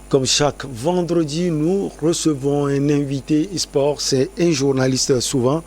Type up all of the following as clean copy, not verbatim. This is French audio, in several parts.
Comme chaque vendredi, nous recevons un invité e-sport, c'est un journaliste souvent.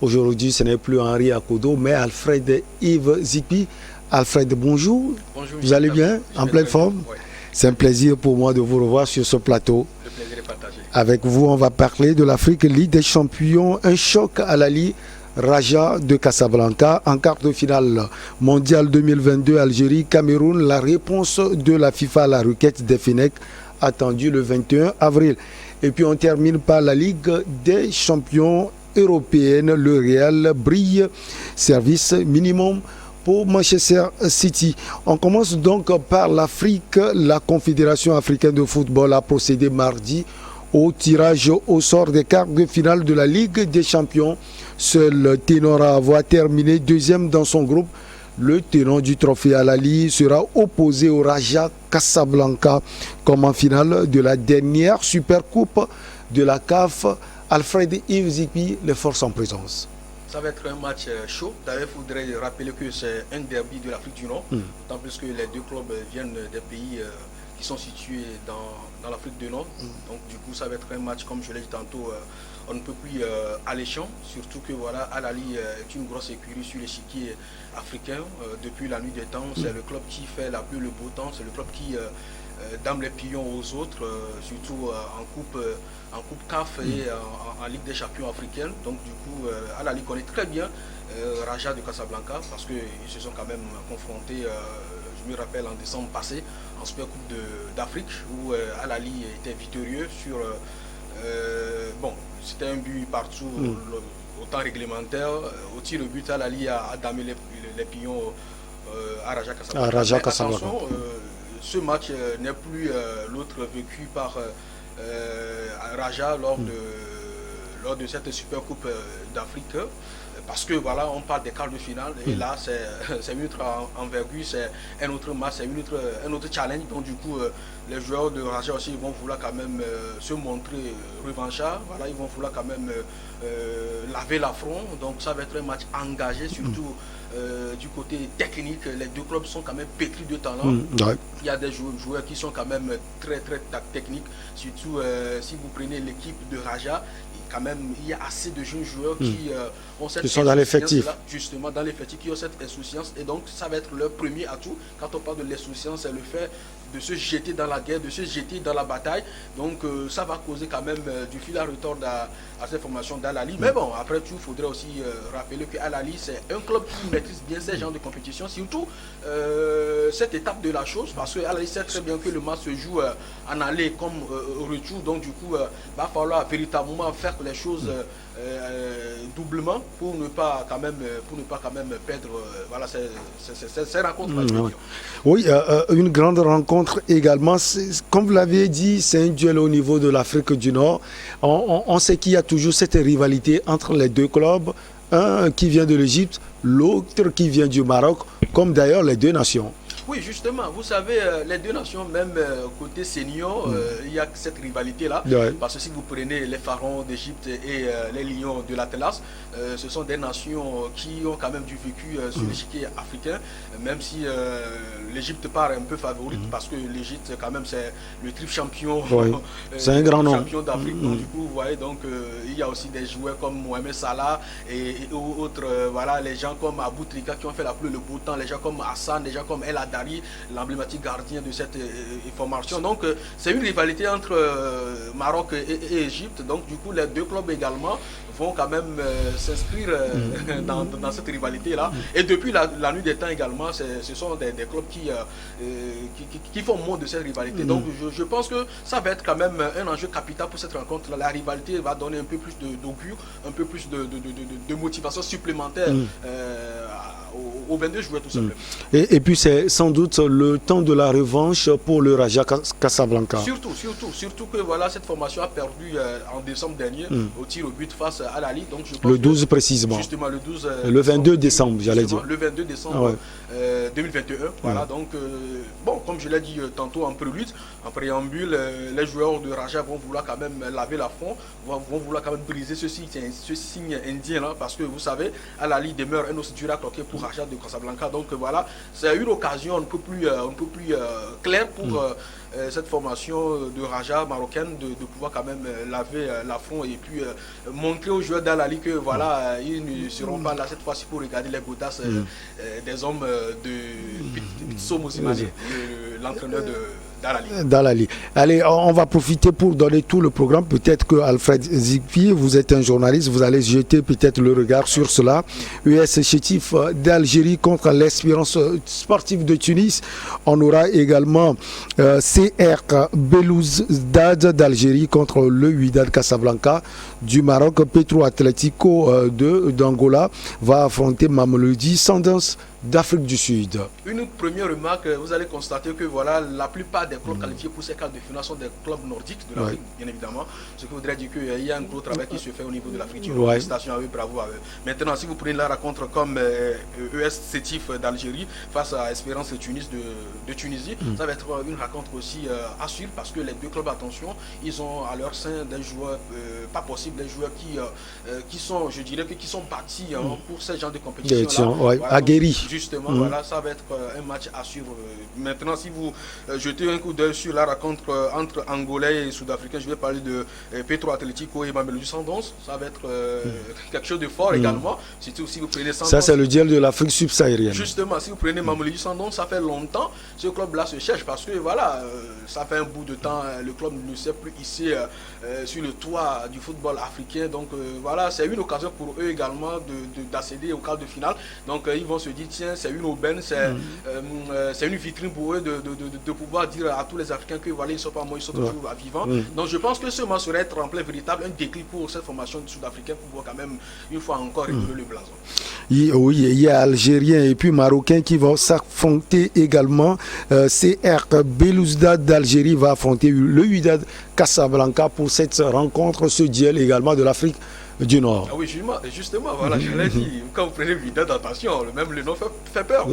Aujourd'hui, ce n'est plus Henri Akodo, mais Alfred Yves Zikpi. Alfred, bonjour. Bonjour. Vous allez bien? En pleine forme? Oui. C'est un plaisir pour moi de vous revoir sur ce plateau. Le plaisir est partagé. Avec vous, on va parler de l'Afrique Ligue des Champions. Un choc à la Ligue. Raja de Casablanca en quart de finale mondial 2022 Algérie-Cameroun. La réponse de la FIFA à la requête des FENEC attendue le 21 avril. Et puis on termine par la Ligue des Champions européenne. Le Real brille, service minimum pour Manchester City. On commence donc par l'Afrique. La Confédération africaine de football a procédé mardi au tirage au sort des quarts de finale de la Ligue des Champions. Seul ténor à avoir terminé deuxième dans son groupe, le tenant du trophée Al-Ali sera opposé au Raja Casablanca comme en finale de la dernière Supercoupe de la CAF. Alfred Yves Zikpi, les forces en présence. Ça va être un match chaud. D'ailleurs, il faudrait rappeler que c'est un derby de l'Afrique du Nord, d'autant plus que les deux clubs viennent des pays qui sont situés dans l'Afrique du Nord. Donc du coup, ça va être un match, comme je l'ai dit tantôt, on ne peut plus alléchant, surtout que voilà, Al-Ali est une grosse écurie sur l'échiquier africain. Depuis la nuit des temps, c'est le club qui fait la pluie, le beau temps, c'est le club qui dame les pions aux autres, surtout en coupe CAF et en Ligue des Champions africaine. Donc du coup, Al-Ali connaît très bien Raja de Casablanca parce qu'ils se sont quand même confrontés, je me rappelle en décembre passé, en Super Coupe d'Afrique où Al-Ali était victorieux sur... bon, c'était un but partout au temps réglementaire. Au tir au but, Al-Ali a damé les pions à Raja Casablanca. Attention, ce match n'est plus l'autre vécu par Raja lors de cette Super Coupe d'Afrique. Parce que voilà, on parle des quarts de finale et là c'est une autre envergure, c'est un autre match, c'est un autre challenge. Donc du coup, les joueurs de Raja aussi ils vont vouloir quand même se montrer revanchards. Voilà, ils vont vouloir quand même laver l'affront. Donc ça va être un match engagé, surtout du côté technique. Les deux clubs sont quand même pétris de talent. Il y a des joueurs qui sont quand même très techniques. Surtout si vous prenez l'équipe de Raja, quand même, il y a assez de jeunes joueurs qui ont cette sont dans l'effectif. Justement, dans l'effectif, qui ont cette insouciance. Et donc, ça va être leur premier atout. Quand on parle de l'insouciance, c'est le fait de se jeter dans la guerre, de se jeter dans la bataille. Donc, ça va causer quand même du fil à retordre à cette formation d'Al-Ali. Mais bon, après tout, il faudrait aussi rappeler que Al-Ali, c'est un club qui maîtrise bien ces genres de compétition. Surtout cette étape de la chose, parce que Al-Ali sait très bien que le match se joue en aller comme au retour. Donc, du coup, il va falloir véritablement faire les choses doublement pour ne pas quand même perdre voilà, ces rencontres. Oui, une grande rencontre également. Comme vous l'avez dit, c'est un duel au niveau de l'Afrique du Nord. On sait qu'il y a toujours cette rivalité entre les deux clubs, un qui vient de l'Égypte, l'autre qui vient du Maroc, comme d'ailleurs les deux nations. Oui, justement, vous savez, les deux nations, même côté senior, il y a cette rivalité-là. Parce que si vous prenez les pharaons d'Égypte et les lions de l'Atlas, ce sont des nations qui ont quand même du vécu sur l'échiquier africain, même si l'Égypte part un peu favorite, parce que l'Égypte, quand même, c'est le triple champion, c'est un grand nom. Champion d'Afrique. Donc, du coup, vous voyez, donc, il y a aussi des joueurs comme Mohamed Salah et autres, voilà, les gens comme Abou Trika qui ont fait la pluie, le beau temps, les gens comme Hassan, les gens comme El Adari, l'emblématique gardien de cette formation. Donc c'est une rivalité entre Maroc et Égypte. Donc du coup les deux clubs également vont quand même s'inscrire dans cette rivalité-là. Et depuis la nuit des temps également, ce sont des clubs qui font monde de cette rivalité. Donc je pense que ça va être quand même un enjeu capital pour cette rencontre. La rivalité va donner un peu plus d'augure, un peu plus de motivation supplémentaire aux 22 joueurs tout simplement. Et puis c'est sans doute le temps de la revanche pour le Raja Casablanca. Surtout que voilà, cette formation a perdu en décembre dernier au tir au but face à Al-Ali. Donc je pense le 12 précisément. Justement le 12. Le 22 décembre, j'allais dire. Le 22 décembre 2021. Voilà, donc bon, comme je l'ai dit tantôt en prélude, en préambule, les joueurs de Raja vont vouloir quand même laver l'affront, vont vouloir quand même briser ce signe indien là, parce que vous savez, Al-Ali demeure un os dur à croquer pour Raja de Casablanca. Donc voilà, c'est une occasion, on ne peut plus claire pour cette formation de Raja marocaine de pouvoir quand même laver l'affront et puis montrer aux joueurs d'Al-Ahly que voilà, ils ne seront pas là cette fois-ci pour regarder les godasses des hommes de Pitso Mosimane, l'entraîneur d'Al-Ahly. Allez, on va profiter pour donner tout le programme. Peut-être que Alfred Zikpi, vous êtes un journaliste, vous allez jeter peut-être le regard sur cela. US Chétif d'Algérie contre l'Espérance sportive de Tunis. On aura également CR Belouizdad d'Algérie contre le Wydad Casablanca du Maroc. Petro Atlético d'Angola va affronter Mamelodi Sundowns d'Afrique du Sud. Une première remarque, vous allez constater que voilà, la plupart des clubs qualifiés pour ces quarts de finale sont des clubs nordiques de l'Afrique, bien évidemment. Ce qui voudrait dire qu'il y a un gros travail qui se fait au niveau de l'Afrique. Félicitations à eux, bravo à eux. Maintenant, si vous prenez la rencontre comme ES Sétif d'Algérie face à Espérance de Tunisie, ça va être une rencontre aussi à suivre parce que les deux clubs, attention, ils ont à leur sein des joueurs, pas possible, des joueurs qui sont, je dirais, qui sont partis pour ce genre de compétition. Voilà, aguerris. Justement, voilà, ça va être un match à suivre. Maintenant, si vous jetez un coup d'œil sur la rencontre entre Angolais et Sud-Africains, je vais parler de Petro Atlético et Mamelodi Sundowns. Ça va être quelque chose de fort également. Surtout si vous prenez Sundowns. Ça, c'est le duel de l'Afrique subsaharienne. Justement, si vous prenez Mamelodi Sundowns, ça fait longtemps ce club-là se cherche parce que voilà, ça fait un bout de temps, le club ne s'est plus ici sur le toit du football africain. Donc voilà, c'est une occasion pour eux également d'accéder au quart de finale. Donc ils vont se dire, tiens, c'est une aubaine, c'est une vitrine pour eux de pouvoir dire à tous les Africains que voilà, ils ne sont pas morts, ils sont toujours vivants. Donc je pense que ce match serait être en plein véritable, un déclic pour cette formation sud-africaine pour pouvoir quand même une fois encore réguler le blason. Oui, il y a Algériens et puis Marocains qui vont s'affronter également. CR Belouizdad d'Algérie va affronter le Wydad Casablanca pour cette rencontre, ce duel également de l'Afrique du Nord. Ah oui, justement, voilà, je l'ai dit. Quand vous prenez Wydad, attention, même le nom fait peur.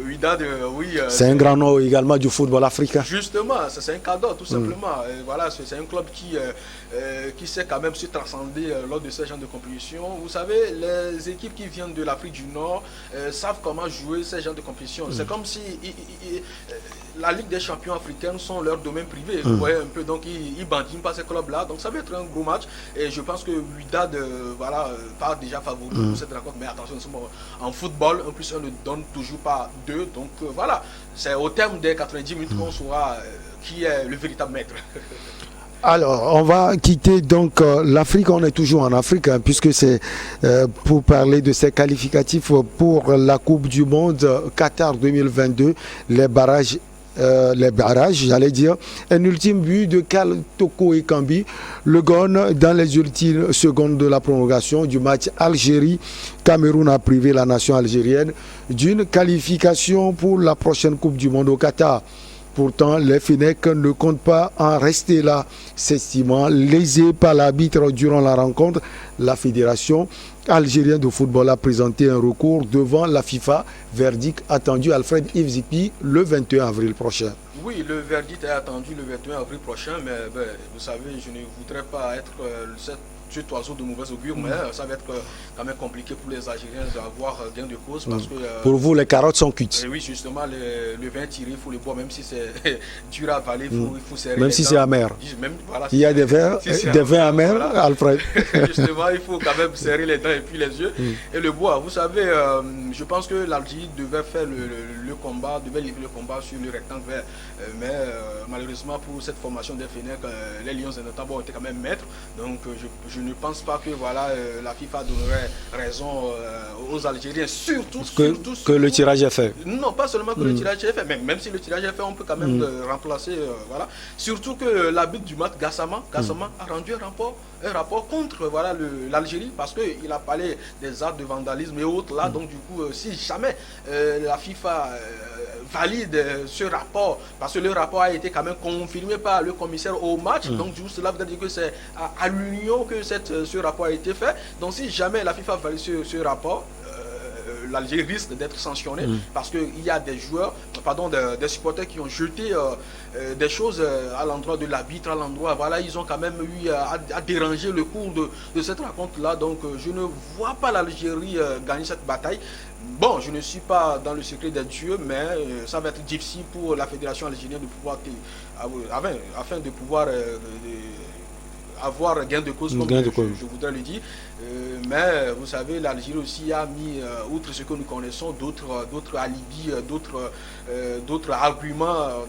Wydad, oui. C'est un grand nom également du football africain. Justement, c'est un cadeau, tout simplement. Voilà, c'est un club qui sait quand même se transcender lors de ces genres de compétitions. Vous savez, les équipes qui viennent de l'Afrique du Nord savent comment jouer ces genres de compétitions. C'est comme si la Ligue des champions africaines sont leur domaine privé. Vous voyez un peu, donc ils bandinent pas ces clubs-là. Donc ça va être un gros match. Et je pense que Wydad voilà, pas déjà favori pour cette rencontre. Mais attention, en football, 1 plus 1 ne donne toujours pas 2. Donc voilà, c'est au terme des 90 minutes qu'on saura qui est le véritable maître. Alors, on va quitter donc l'Afrique. On est toujours en Afrique, hein, puisque c'est pour parler de ces qualificatifs pour la Coupe du Monde Qatar 2022, les barrages, j'allais dire, un ultime but de Karl Toko Ekambi, le Gone, dans les ultimes secondes de la prolongation du match Algérie-Cameroun a privé la nation algérienne d'une qualification pour la prochaine Coupe du Monde au Qatar. Pourtant, les Fennecs ne comptent pas en rester là, s'estimant lésés par l'arbitre durant la rencontre. La Fédération algérienne de football a présenté un recours devant la FIFA. Verdict attendu Alfred Zikpi le 21 avril prochain. Oui, le verdict est attendu le 21 avril prochain, mais vous savez, je ne voudrais pas être cet oiseau de mauvais augure, mais ça va être quand même compliqué pour les Algériens d'avoir gain de cause. Parce que, pour vous, les carottes sont cuites. Oui, justement, le vin tiré, il faut le boire, même si c'est dur à avaler, il faut serrer. Même si c'est amer. Même, voilà, il y a des vins amers, voilà. Alfred. Justement, il faut quand même serrer les dents et puis les yeux et le boire. Vous savez, je pense que l'Algérie devait faire le combat, devait livrer le combat sur le rectangle vert. Mais malheureusement, pour cette formation des Fennecs, les Lions et notamment ont été quand même maîtres. Donc, je ne pense pas que voilà, la FIFA donnerait raison aux Algériens, surtout que le tirage est fait. Non, pas seulement que le tirage est fait, mais même si le tirage est fait, on peut quand même remplacer. Voilà. Surtout que l'arbitre du match, Gassama a rendu un rapport contre voilà, l'Algérie parce qu'il a parlé des actes de vandalisme et autres là. Donc du coup, si jamais la FIFA valide ce rapport, parce que le rapport a été quand même confirmé par le commissaire au match, donc du coup cela veut dire que c'est à l'Union que ce rapport a été fait. Donc si jamais la FIFA valide ce rapport, l'Algérie risque d'être sanctionnée parce qu'il y a des joueurs, des supporters qui ont jeté des choses à l'endroit de l'arbitre, à l'endroit, voilà, ils ont quand même eu à déranger le cours de cette rencontre-là. Donc je ne vois pas l'Algérie gagner cette bataille. Bon, je ne suis pas dans le secret des dieux, mais ça va être difficile pour la fédération algérienne de pouvoir, afin de pouvoir avoir gain de cause, comme je voudrais le dire. Mais vous savez, l'Algérie aussi a mis, outre ce que nous connaissons, d'autres alibis, d'autres arguments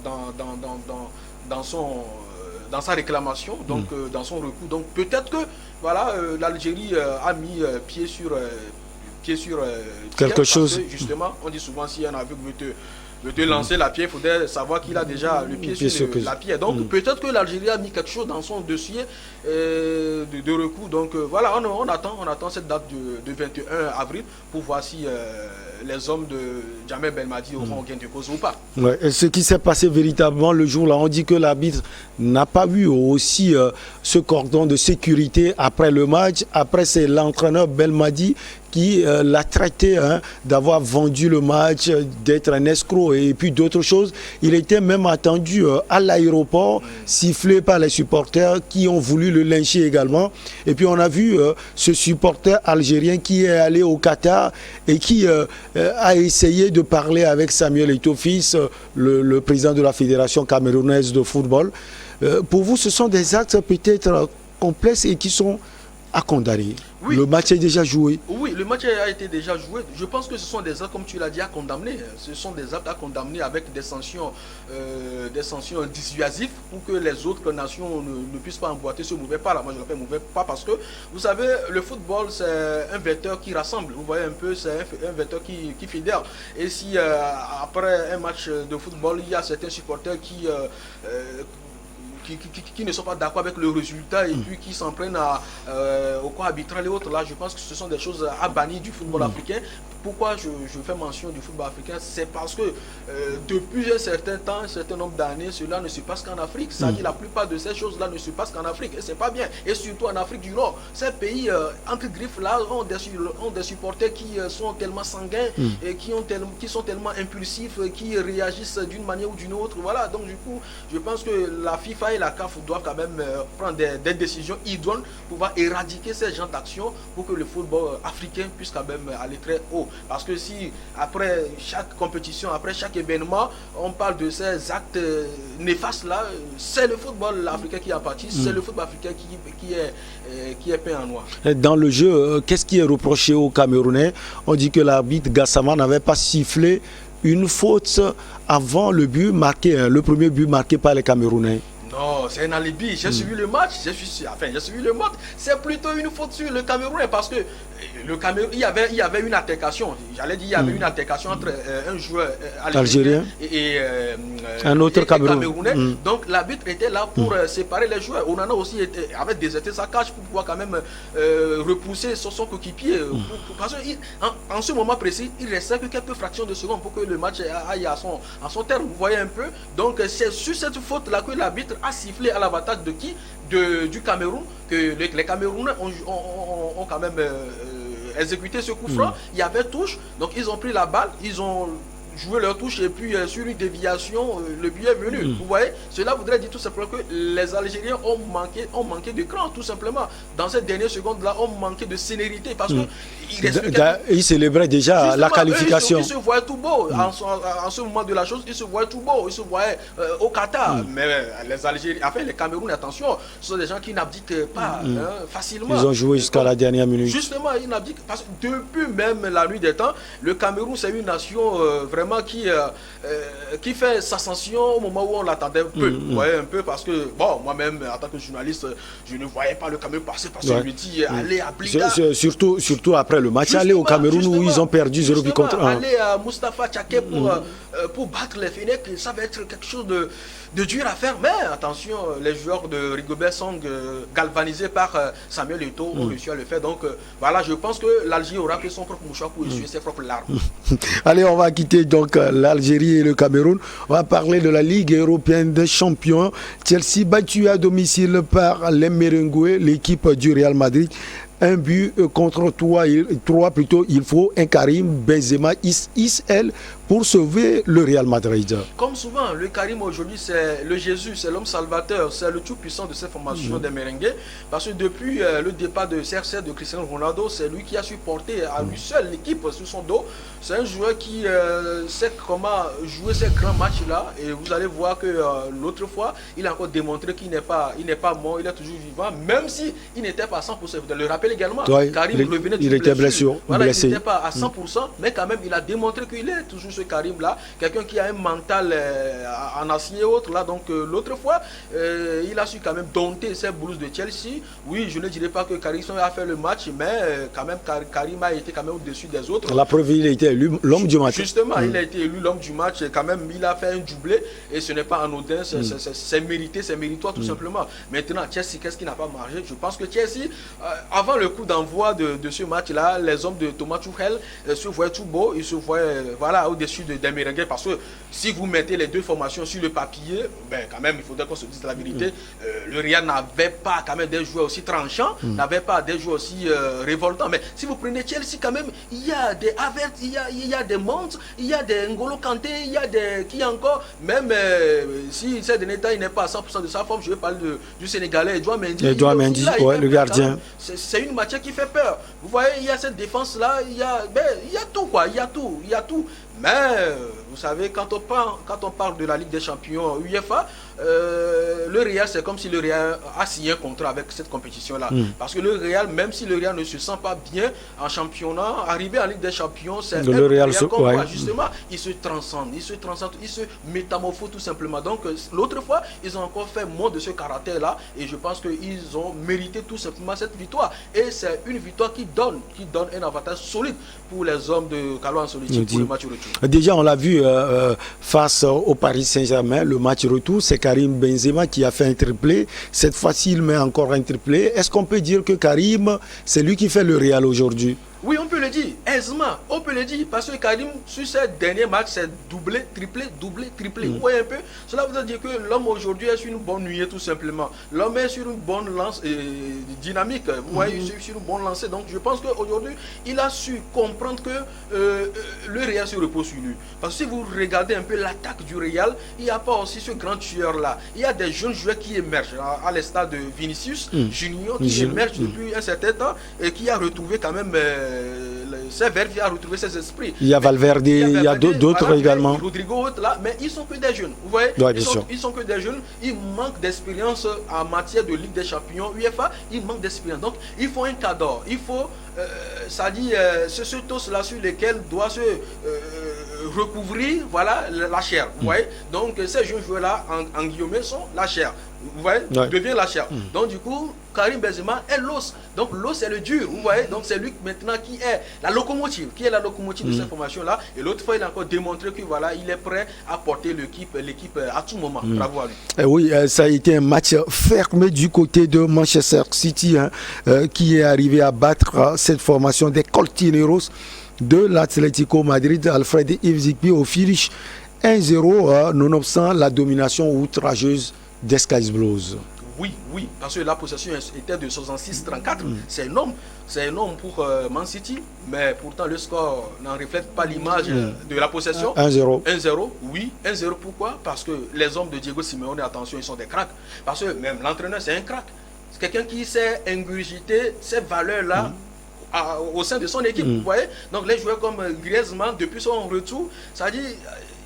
dans sa réclamation, donc dans son recours. Donc peut-être que voilà, l'Algérie a mis pied sur quelque chose. Justement, on dit souvent si un aveugle veut te lancer la pierre, il faudrait savoir qu'il a déjà le pied sur la pierre. Donc peut-être que l'Algérie a mis quelque chose dans son dossier de recours. Donc voilà, on attend cette date de 21 avril pour voir si les hommes de Djamel Belmadi auront gain de cause ou pas. Ouais, et ce qui s'est passé véritablement le jour-là, on dit que l'arbitre n'a pas vu aussi ce cordon de sécurité après le match. Après, c'est l'entraîneur Belmadi qui l'a traité d'avoir vendu le match, d'être un escroc et puis d'autres choses. Il était même attendu à l'aéroport, sifflé par les supporters qui ont voulu le lyncher également. Et puis on a vu ce supporter algérien qui est allé au Qatar et qui a essayé de parler avec Samuel Eto'o-Fils, le président de la Fédération camerounaise de football. Pour vous, ce sont des actes peut-être complexes et qui sont à condamner. Oui. Le match est déjà joué. Oui, le match a été déjà joué. Je pense que ce sont des actes, comme tu l'as dit, à condamner. Ce sont des actes à condamner avec des sanctions dissuasives pour que les autres nations ne puissent pas emboîter ce mauvais pas. Là, moi, je l'appelle mauvais pas parce que, vous savez, le football, c'est un vecteur qui rassemble. Vous voyez un peu, c'est un vecteur qui fédère. Et si après un match de football, il y a certains supporters qui ne sont pas d'accord avec le résultat et puis qui s'en prennent au corps arbitral et autres, là, je pense que ce sont des choses à bannir du football africain. Pourquoi je fais mention du football africain? C'est parce que depuis un certain temps, un certain nombre d'années, cela ne se passe qu'en Afrique. Ça dit, la plupart de ces choses-là ne se passent qu'en Afrique. Et c'est pas bien. Et surtout en Afrique du Nord. Ces pays, entre griffes, là, ont des supporters qui sont tellement sanguins et qui sont tellement impulsifs, qui réagissent d'une manière ou d'une autre. Voilà. Donc, du coup, je pense que la FIFA et la CAF doivent quand même prendre des décisions idoines pour pouvoir éradiquer ces genres d'actions pour que le football africain puisse quand même aller très haut. Parce que si après chaque compétition, après chaque événement, on parle de ces actes néfastes là, c'est le football africain qui en pâtit, c'est le football africain qui est peint en noir. Dans le jeu, qu'est-ce qui est reproché aux Camerounais? On dit que l'arbitre Gassama n'avait pas sifflé une faute avant le but marqué, le premier but marqué par les Camerounais. Non, c'est un alibi. J'ai suivi le match. J'ai suivi le match. C'est plutôt une faute sur le Camerounais parce que le Cameroun, il y avait une altercation. J'allais dire, il y avait une altercation entre un joueur algérien et un autre Camerounais. Donc l'arbitre était là pour séparer les joueurs. Onana aussi avait déserté sa cage pour pouvoir quand même repousser son coéquipier. Parce qu'en ce moment précis, il restait que quelques fractions de secondes pour que le match aille à son terme. Vous voyez un peu. Donc c'est sur cette faute-là que l'arbitre a sifflé à l'avantage de qui? Du Cameroun, que les Camerounais ont quand même exécuté ce coup franc. Il y avait touche, donc ils ont pris la balle, ils ont joué leur touche et puis sur une déviation, le but est venu. Vous voyez, cela voudrait dire tout simplement que les Algériens ont manqué de cran, tout simplement. Dans cette dernière seconde-là, ont manqué de sénérité parce que ils célébraient déjà la qualification. Ils se voyaient tout beau. En ce moment de la chose, ils se voyaient tout beau. Ils se voyaient au Qatar. Mais les Algériens, enfin les Camerounais, attention, ce sont des gens qui n'abdiquent pas facilement. Ils ont joué jusqu'à la dernière minute. Justement, ils n'abdiquent parce que depuis même la nuit des temps, le Cameroun, c'est une nation vraiment qui fait sa ascension au moment où on l'attendait un peu. Vous voyez, un peu parce que, bon, moi-même, en tant que journaliste, je ne voyais pas le Cameroun passer parce que je me dis, aller à Bliga. Surtout après le match aller au Cameroun où ils ont perdu 0 but contre 1. Aller à Moustapha Tchaké pour battre les Fennecs, ça va être quelque chose de dur à faire. Mais attention, les joueurs de Rigobert Song, galvanisés par Samuel Eto'o, ont réussi à le faire. Donc voilà, je pense que l'Algérie aura fait son propre mouchoir pour essuyer ses propres larmes. Allez, on va quitter donc l'Algérie et le Cameroun. On va parler de la Ligue européenne des champions. Chelsea battu à domicile par les Merengues, l'équipe du Real Madrid. un but contre 3 plutôt. Il faut un Karim Benzema Ismaël pour sauver le Real Madrid. Comme souvent, le Karim aujourd'hui, c'est le Jésus, c'est l'homme salvateur, c'est le tout-puissant de cette formation des Merengues. Parce que depuis le départ de CR7 de Cristiano Ronaldo, c'est lui qui a supporté à lui seul l'équipe sur son dos. C'est un joueur qui sait comment jouer ces grands matchs-là. Et vous allez voir que l'autre fois, il a encore démontré qu'il n'est pas mort, il est toujours vivant, même si il n'était pas à 100%. Vous devez le rappeler également. Karim revenait il était blessé. Voilà, il n'était pas à 100%, mais quand même, il a démontré qu'il est toujours ce Karim-là, quelqu'un qui a un mental en acier et autres. Là. Donc, l'autre fois, il a su quand même dompter ces Blues de Chelsea. Oui, je ne dirais pas que Karim a fait le match, mais quand même, Karim a été quand même au-dessus des autres. La preuve, il a été élu l'homme du match. Justement, il a été élu l'homme du match. Quand même, il a fait un doublé et ce n'est pas anodin, c'est mérité, c'est méritoire tout simplement. Maintenant, Chelsea, qu'est-ce qui n'a pas marché? Je pense que Chelsea, avant le coup d'envoi de ce match-là, les hommes de Thomas Tuchel se voyaient tout beau, ils se voyaient voilà, au-dessus des Merengues, parce que si vous mettez les deux formations sur le papier, ben, quand même, il faudrait qu'on se dise la vérité, le Real n'avait pas quand même des joueurs aussi tranchants, n'avait pas des joueurs aussi révoltants. Mais si vous prenez Chelsea, quand même, il y a des Havertz, il y a des Mount, il y a des N'Golo Kanté, il y a des qui encore, même si ces derniers temps il n'est pas à 100% de sa forme, je vais parler du Sénégalais Edouard Mendy. Edouard Mendy, ouais, le gardien. C'est une matière qui fait peur. Vous voyez, il y a cette défense-là, il y a tout quoi, il y a tout. Mais vous savez, quand on parle de la Ligue des Champions UEFA, le Real, c'est comme si le Real a signé un contrat avec cette compétition-là. Parce que le Real, même si le Real ne se sent pas bien en championnat, arriver en Ligue des Champions, c'est le Real justement, il se transcende, il se métamorphose tout simplement. Donc, l'autre fois, ils ont encore fait moins de ce caractère-là et je pense qu'ils ont mérité tout simplement cette victoire. Et c'est une victoire qui donne un avantage solide pour les hommes de Carlo Ancelotti pour le match retour. Déjà, on l'a vu face au Paris Saint-Germain, le match retour, c'est Karim Benzema qui a fait un triplé. Cette fois-ci, il met encore un triplé. Est-ce qu'on peut dire que Karim, c'est lui qui fait le Real aujourd'hui? Oui, on peut le dire, aisément, on peut le dire, parce que Karim, sur ses derniers matchs, c'est doublé, triplé. Vous voyez un peu, cela veut dire que l'homme aujourd'hui est sur une bonne nuée, tout simplement. L'homme est sur une bonne lance dynamique, vous voyez, sur une bonne lancée. Donc, je pense qu'aujourd'hui, il a su comprendre que le Real se repose sur lui. Parce que si vous regardez un peu l'attaque du Real, il n'y a pas aussi ce grand tueur-là. Il y a des jeunes joueurs qui émergent, à l'instar de Vinicius Junior, qui émerge depuis un certain temps et qui a retrouvé quand même... ses verbes, il a retrouvé ses esprits. Il y a Valverde, il y a d'autres voilà, également. Rodrigo, là, mais ils sont que des jeunes. Vous voyez, ouais, ils sont que des jeunes. Ils manquent d'expérience en matière de Ligue des Champions, UEFA. Ils manquent d'expérience. Donc, il faut un cadre. Il faut, ça dit, ce tos-là sur lesquels doit se recouvrir, voilà, la chair. Vous voyez, donc ces jeunes joueurs-là, en guillemets, sont la chair. Vous voyez, devient la chair. Donc, du coup, Karim Benzema est l'os. Donc, l'os, c'est le dur. Vous voyez, donc c'est lui maintenant qui est la locomotive, de cette formation-là. Et l'autre fois, il a encore démontré que voilà, il est prêt à porter l'équipe à tout moment. Bravo à lui. Oui, ça a été un match fermé du côté de Manchester City, qui est arrivé à battre cette formation des Colchoneros de l'Atlético Madrid. Alfred Yves au finish 1-0, nonobstant la domination outrageuse des Sky Blues. Oui, parce que la possession était de 66-34. C'est énorme pour Man City, mais pourtant le score n'en reflète pas l'image de la possession. 1-0. 1-0, oui. 1-0, pourquoi? Parce que les hommes de Diego Simeone, attention, ils sont des cracks. Parce que même l'entraîneur, c'est un crack. C'est quelqu'un qui sait ingurgiter ces valeurs-là au sein de son équipe. Vous voyez? Donc les joueurs comme Griezmann, depuis son retour, ça dit...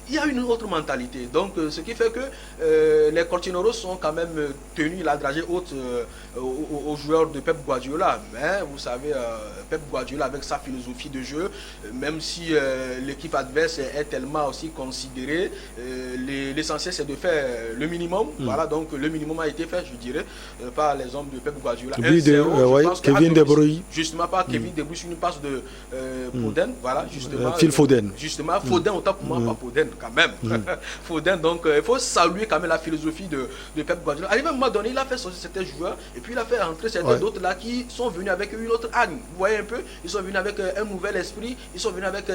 Il y a une autre mentalité. Donc, ce qui fait que les Colchoneros sont quand même tenus la dragée haute aux joueurs de Pep Guardiola. Mais vous savez, Pep Guardiola, avec sa philosophie de jeu, même si l'équipe adverse est tellement aussi considérée, l'essentiel c'est de faire le minimum. Voilà, donc le minimum a été fait, je dirais, par les hommes de Pep Guardiola. Kevin De Bruyne. Justement, par Kevin De Bruyne sur une passe de Foden. Voilà, justement. Phil Foden. Justement, Foden, autant pour moi, pas Foden. quand même. Foden, donc il faut saluer quand même la philosophie de Pep Guardiola. À un moment donné, il a fait sortir certains joueurs et puis il a fait entrer certains d'autres là qui sont venus avec une autre âme. Vous voyez un peu, ils sont venus avec un nouvel esprit, ils sont venus avec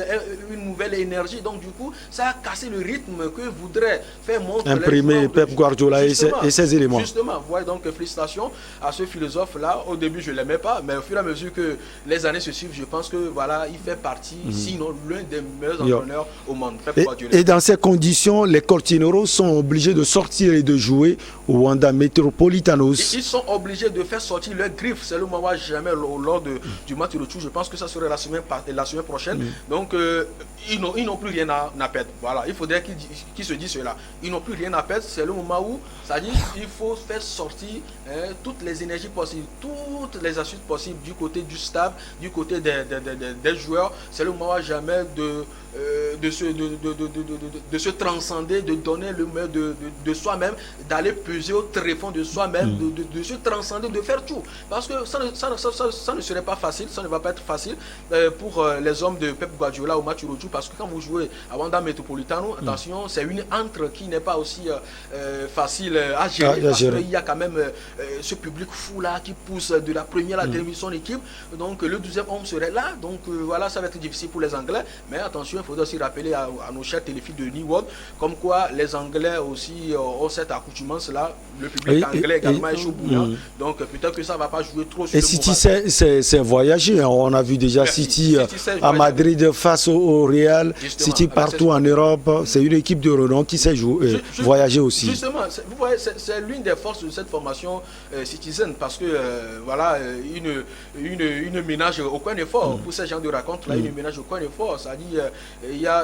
une nouvelle énergie. Donc du coup, ça a cassé le rythme que voudrait faire montre imprimer Pep Guardiola et ses éléments. Justement, vous voyez, donc félicitations à ce philosophe-là. Au début, je ne l'aimais pas, mais au fur et à mesure que les années se suivent, je pense que voilà, il fait partie, sinon l'un des meilleurs entraîneurs au monde. Pep Guardiola. Et dans ces conditions, les Colchoneros sont obligés de sortir et de jouer au Wanda Metropolitanos. Ils sont obligés de faire sortir leurs griffes. C'est le moment jamais lors du match de retour. Je pense que ça serait la semaine prochaine. Donc, ils n'ont plus rien à perdre. Voilà, il faudrait qu'ils se disent cela. Ils n'ont plus rien à perdre. C'est le moment où, c'est-à-dire, il faut faire sortir toutes les énergies possibles, toutes les astuces possibles du côté du staff, du côté des joueurs. C'est le moment jamais de se transcender, de donner le meilleur de soi-même, d'aller peser au tréfonds de soi-même, de se transcender, de faire tout. Parce que ça ne serait pas facile, ça ne va pas être facile pour les hommes de Pep Guardiola au match retour, parce que quand vous jouez à Wanda Metropolitano, attention, c'est une entre qui n'est pas aussi facile à gérer, parce qu'il y a quand même ce public fou là qui pousse de la première à la deuxième son équipe, donc le 12e homme serait là, donc voilà, ça va être difficile pour les Anglais, mais attention, il faudra aussi rappeler à nos chers téléfilms de New World, comme quoi les Anglais aussi ont cette accoutumance là, le public anglais également est chaud bouillant, donc peut-être que ça ne va pas jouer trop sur le City c'est voyager, on a vu déjà City à Madrid face au Real, City partout en Europe, c'est une équipe de renom qui sait voyager aussi. Justement, vous voyez, c'est l'une des forces de cette formation Citizen, parce que voilà, une ménage au coin d'effort pour ces gens de raconte là, une ménage au coin d'effort, c'est-à-dire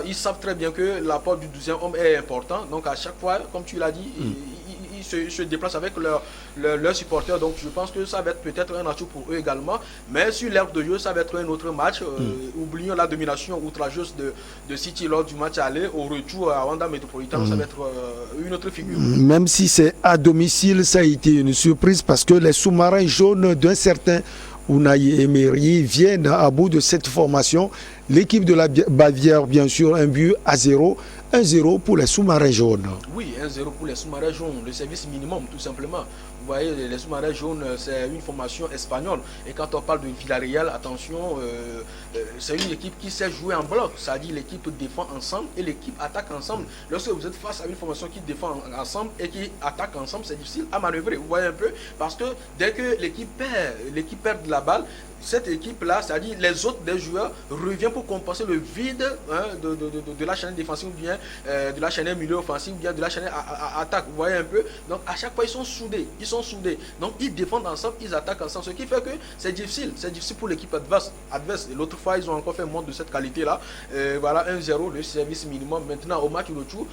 ils savent très bien que l'apport du 12e homme est important, donc à chaque fois, comme tu l'as dit, ils se déplacent avec leurs supporters, donc je pense que ça va être peut-être un atout pour eux également, mais sur l'herbe de jeu, ça va être un autre match. Oublions la domination outrageuse de City lors du match aller, au retour à Wanda Metropolitano, ça va être une autre figure. Même si c'est à domicile, ça a été une surprise parce que les sous-marins jaunes d'un certain Unai Emery viennent à bout de cette formation. L'équipe de la Bavière, bien sûr, 1-0. 1-0 pour les sous-marins jaunes. Oui, 1-0 pour les sous-marins jaunes, le service minimum tout simplement. Vous voyez, les sous-marins jaunes, c'est une formation espagnole. Et quand on parle de Villarreal, attention, c'est une équipe qui sait jouer en bloc. C'est-à-dire l'équipe défend ensemble et l'équipe attaque ensemble. Lorsque vous êtes face à une formation qui défend ensemble et qui attaque ensemble, c'est difficile à manœuvrer. Vous voyez un peu, parce que dès que l'équipe perd de la balle, cette équipe-là, c'est-à-dire les autres des joueurs, reviennent pour compenser le vide de la chaîne défensive ou bien de la chaîne milieu offensif ou bien de la chaîne attaque. Vous voyez un peu. Donc à chaque fois, ils sont soudés. Donc ils défendent ensemble, ils attaquent ensemble. Ce qui fait que c'est difficile. C'est difficile pour l'équipe adverse. Et l'autre fois, ils ont encore fait montre de cette qualité-là. Voilà, 1-0, le service minimum. Maintenant, au match retour,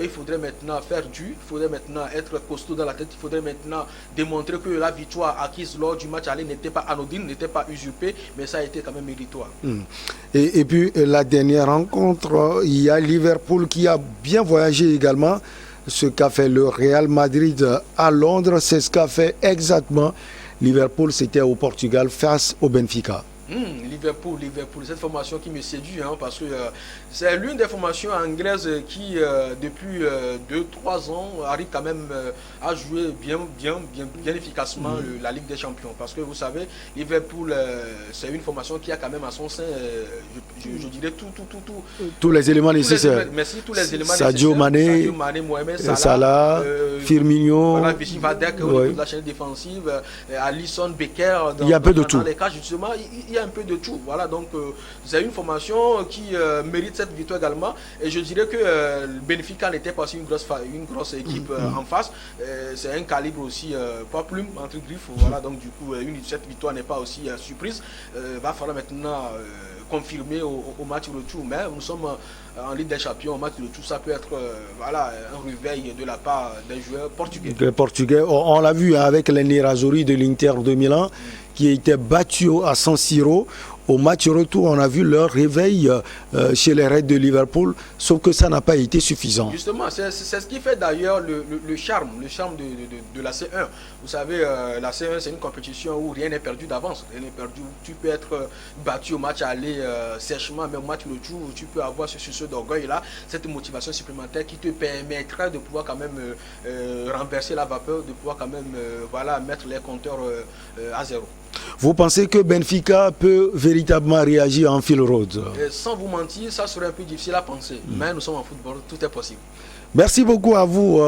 il faudrait maintenant faire dur. Il faudrait maintenant être costaud dans la tête. Il faudrait maintenant démontrer que la victoire acquise lors du match aller n'était pas anodine, n'était pas usurpé, mais ça a été quand même méritoire. Et puis la dernière rencontre, il y a Liverpool qui a bien voyagé également. Ce qu'a fait le Real Madrid à Londres, c'est ce qu'a fait exactement Liverpool, c'était au Portugal face au Benfica. Liverpool, cette formation qui me séduit, parce que c'est l'une des formations anglaises qui, depuis 2-3 ans, arrive quand même à jouer bien efficacement la Ligue des Champions. Parce que vous savez, Liverpool, c'est une formation qui a quand même à son sein, je dirais, tous les éléments nécessaires. Merci, tous les éléments Sadio nécessaires. Mané, Mohamed Salah, Firmino, Virgil van Dijk au niveau de la chaîne défensive, Alisson, Becker. Il y a un peu de tout. Les cas, justement, il y a un peu de tout. Voilà, donc c'est une formation qui mérite cette victoire également. Et je dirais que Benfica n'était pas aussi une grosse équipe en face. C'est un calibre aussi, pas plume entre griffes. Voilà, donc du coup, cette victoire n'est pas aussi surprise. Va falloir maintenant confirmer au match retour. Mais nous sommes en Ligue des Champions, au match retour, ça peut être voilà, un réveil de la part des joueurs portugais. Les Portugais, on l'a vu avec les Nerazzurri de l'Inter de Milan, qui était battu à San Siro. au match retour, on a vu leur réveil chez les Reds de Liverpool, sauf que ça n'a pas été suffisant. Justement, c'est ce qui fait d'ailleurs le charme de la C1. Vous savez, la C1, c'est une compétition où rien n'est perdu d'avance. Rien n'est perdu. Tu peux être battu au match aller sèchement, mais au match retour, tu peux avoir ce sursaut d'orgueil-là, cette motivation supplémentaire qui te permettra de pouvoir quand même renverser la vapeur, de pouvoir quand même voilà, mettre les compteurs à zéro. Vous pensez que Benfica peut véritablement réagir en Phil Rhodes? Sans vous mentir, ça serait un peu difficile à penser. Mais nous sommes en football, tout est possible. Merci beaucoup à vous.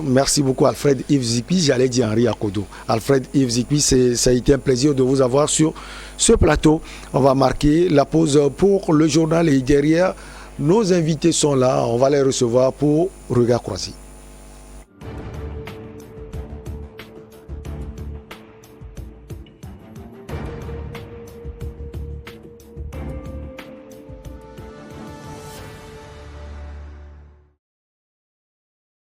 Merci beaucoup Alfred Yves Zikwi. J'allais dire Henri Akodo. Alfred Yves Zikwi, ça a été un plaisir de vous avoir sur ce plateau. On va marquer la pause pour le journal et derrière, nos invités sont là. On va les recevoir pour Regard Croisé.